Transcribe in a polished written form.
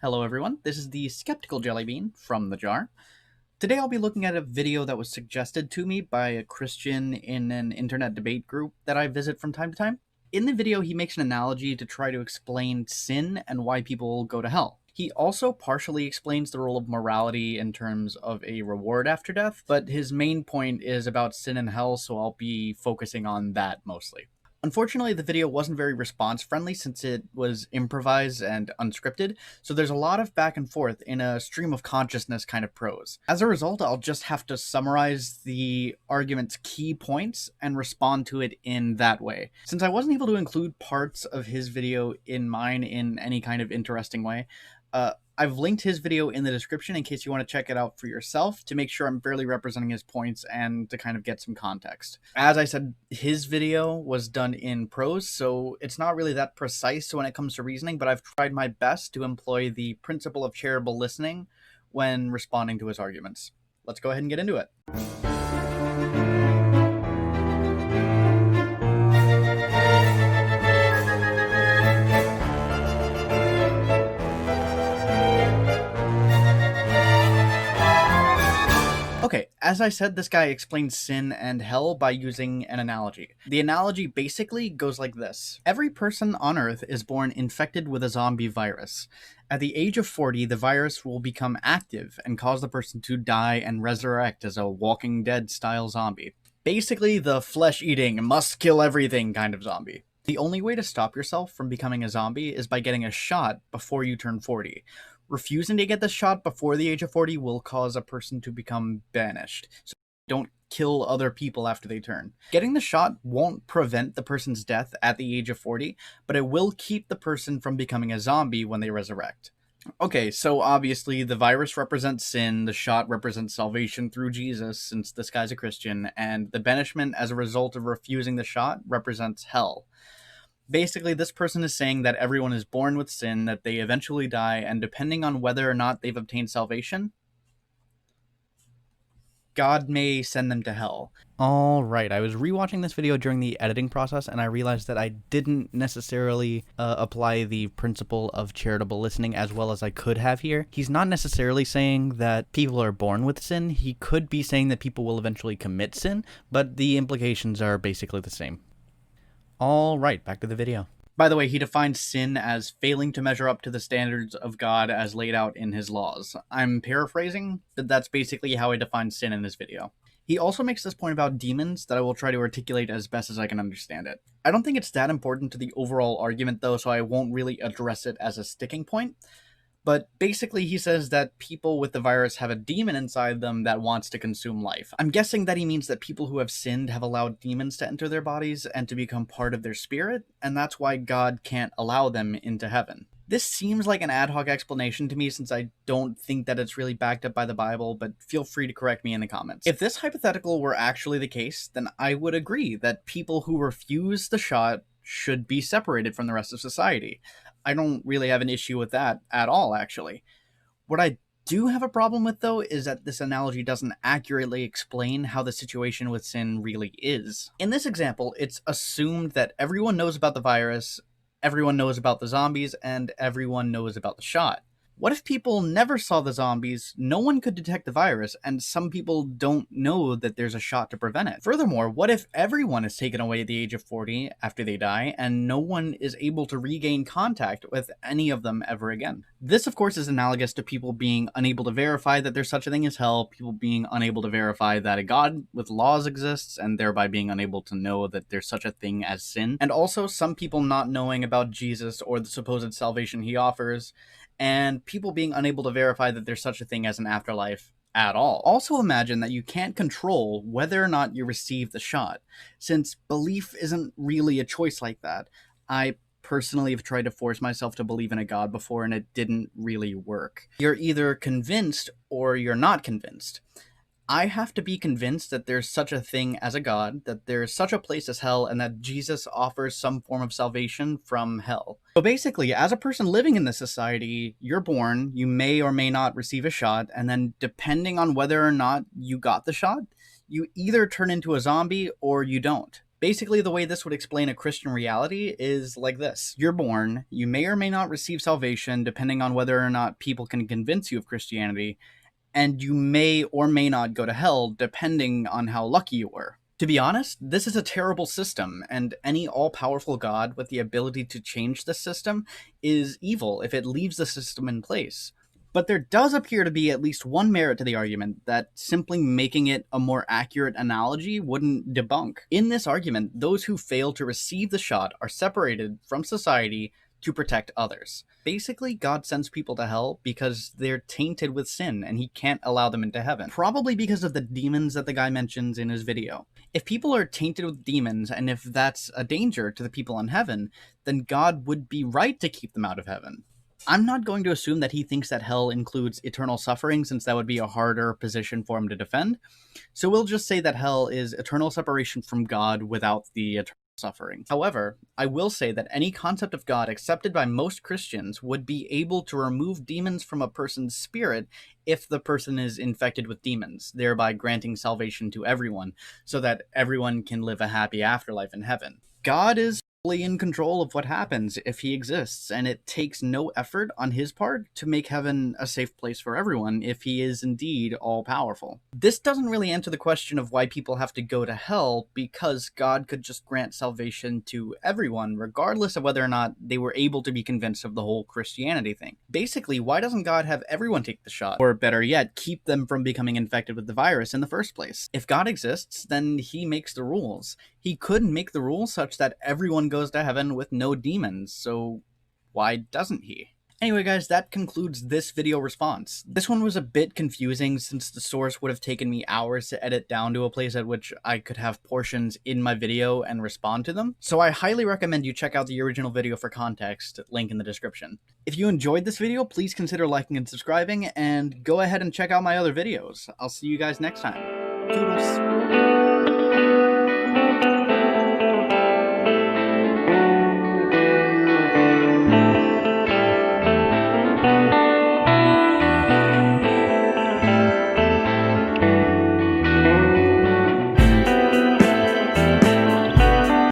Hello everyone, this is the Skeptical Jellybean from the jar. Today I'll be looking at a video that was suggested to me by a Christian in an internet debate group that I visit from time to time. In the video, he makes an analogy to try to explain sin and why people go to hell. He also partially explains the role of morality in terms of a reward after death, but his main point is about sin and hell, so I'll be focusing on that mostly. Unfortunately, the video wasn't very response friendly since it was improvised and unscripted, so there's a lot of back and forth in a stream of consciousness kind of prose. As a result, I'll just have to summarize the argument's key points and respond to it in that way. Since I wasn't able to include parts of his video in mine in any kind of interesting way, I've linked his video in the description in case you want to check it out for yourself to make sure I'm fairly representing his points and to kind of get some context. As I said, his video was done in prose, so it's not really that precise when it comes to reasoning, but I've tried my best to employ the principle of charitable listening when responding to his arguments. Let's go ahead and get into it. Okay, as I said, this guy explains sin and hell by using an analogy. The analogy basically goes like this. Every person on Earth is born infected with a zombie virus. At the age of 40, the virus will become active and cause the person to die and resurrect as a Walking Dead style zombie. Basically, the flesh-eating, must-kill-everything kind of zombie. The only way to stop yourself from becoming a zombie is by getting a shot before you turn 40. Refusing to get the shot before the age of 40 will cause a person to become banished. So don't kill other people after they turn. Getting the shot won't prevent the person's death at the age of 40, but it will keep the person from becoming a zombie when they resurrect. Okay, so obviously the virus represents sin, the shot represents salvation through Jesus, since this guy's a Christian, and the banishment as a result of refusing the shot represents hell. Basically, this person is saying that everyone is born with sin, that they eventually die, and depending on whether or not they've obtained salvation, God may send them to hell. Alright, I was rewatching this video during the editing process, and I realized that I didn't necessarily apply the principle of charitable listening as well as I could have here. He's not necessarily saying that people are born with sin. He could be saying that people will eventually commit sin, but the implications are basically the same. Alright, back to the video. By the way, he defines sin as failing to measure up to the standards of God as laid out in his laws. I'm paraphrasing, but that's basically how he defines sin in this video. He also makes this point about demons that I will try to articulate as best as I can understand it. I don't think it's that important to the overall argument though, so I won't really address it as a sticking point. But basically he says that people with the virus have a demon inside them that wants to consume life. I'm guessing that he means that people who have sinned have allowed demons to enter their bodies and to become part of their spirit, and that's why God can't allow them into heaven. This seems like an ad hoc explanation to me since I don't think that it's really backed up by the Bible, but feel free to correct me in the comments. If this hypothetical were actually the case, then I would agree that people who refuse the shot should be separated from the rest of society. I don't really have an issue with that at all, actually. What I do have a problem with, though, is that this analogy doesn't accurately explain how the situation with sin really is. In this example, it's assumed that everyone knows about the virus, everyone knows about the zombies, and everyone knows about the shot. What if people never saw the zombies, no one could detect the virus, and some people don't know that there's a shot to prevent it? Furthermore, what if everyone is taken away at the age of 40 after they die, and no one is able to regain contact with any of them ever again? This, of course, is analogous to people being unable to verify that there's such a thing as hell, people being unable to verify that a god with laws exists, and thereby being unable to know that there's such a thing as sin, and also some people not knowing about Jesus or the supposed salvation he offers, and people being unable to verify that there's such a thing as an afterlife at all. Also imagine that you can't control whether or not you receive the shot, since belief isn't really a choice like that. I personally have tried to force myself to believe in a god before and it didn't really work. You're either convinced or you're not convinced. I have to be convinced that there's such a thing as a god, that there's such a place as hell, and that Jesus offers some form of salvation from hell. So basically, as a person living in this society, you're born, you may or may not receive a shot, and then depending on whether or not you got the shot, you either turn into a zombie or you don't. Basically, the way this would explain a Christian reality is like this. You're born, you may or may not receive salvation depending on whether or not people can convince you of Christianity, and you may or may not go to hell depending on how lucky you were. To be honest, this is a terrible system, and any all-powerful God with the ability to change the system is evil if it leaves the system in place. But there does appear to be at least one merit to the argument that simply making it a more accurate analogy wouldn't debunk. In this argument, those who fail to receive the shot are separated from society to protect others. Basically, God sends people to hell because they're tainted with sin and he can't allow them into heaven. Probably because of the demons that the guy mentions in his video. If people are tainted with demons, and if that's a danger to the people in heaven, then God would be right to keep them out of heaven. I'm not going to assume that he thinks that hell includes eternal suffering, since that would be a harder position for him to defend. So we'll just say that hell is eternal separation from God without the eternal suffering. However, I will say that any concept of God accepted by most Christians would be able to remove demons from a person's spirit if the person is infected with demons, thereby granting salvation to everyone, so that everyone can live a happy afterlife in heaven. God is fully in control of what happens if he exists, and it takes no effort on his part to make heaven a safe place for everyone if he is indeed all-powerful. This doesn't really answer the question of why people have to go to hell, because God could just grant salvation to everyone, regardless of whether or not they were able to be convinced of the whole Christianity thing. Basically, why doesn't God have everyone take the shot? Or better yet, keep them from becoming infected with the virus in the first place? If God exists, then he makes the rules. He could make the rules such that everyone goes to heaven with no demons, so why doesn't he? Anyway guys, that concludes this video response. This one was a bit confusing since the source would have taken me hours to edit down to a place at which I could have portions in my video and respond to them. So I highly recommend you check out the original video for context, link in the description. If you enjoyed this video, please consider liking and subscribing, and go ahead and check out my other videos. I'll see you guys next time. Toodles.